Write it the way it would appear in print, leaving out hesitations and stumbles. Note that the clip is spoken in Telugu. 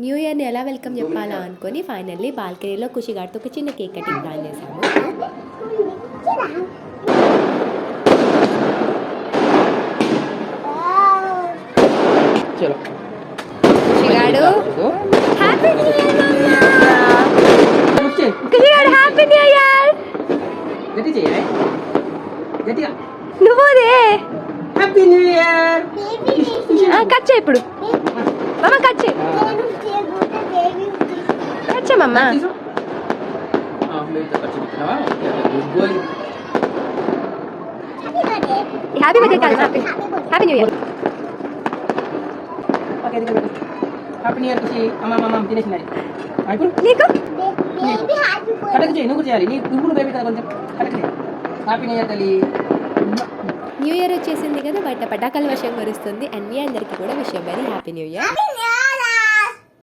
న్యూ ఇయర్ని ఎలా వెల్కమ్ చెప్పాలా అనుకొని ఫైనల్లీ బాల్కనీలో ఖుషిగాడితో ఒక చిన్న కేక్ కటింగ్ ప్లాన్ చేశాము. ఖుషిగాడు హ్యాపీ న్యూ ఇయర్ ఖుషిగాడు హ్యాపీ న్యూ ఇయర్ నువ్వుదే హ్యాపీ న్యూ ఇయర్ కట్ చేయి ఇప్పుడు మమ్మ కట్ చేయి కట్ చేయి మమ్మ హ్యాపీ బర్త్డే కాదు happy new year happy new year Khushi అమ్మ అమ్మ తినేసినాయి నీకు కటకు చేయి నువ్వు చేయాలి నువ్వు బేబీ కదా కొంచెం కటకు చేయి హ్యాపీ న్యూ ఇయర్ తల్లి. న్యూ ఇయర్ వచ్చేసింది కదా బయట పటాకాల వర్షం కురుస్తుంది అండ్ మీ అందరికీ కూడా విషయం వెరీ హ్యాపీ న్యూ ఇయర్.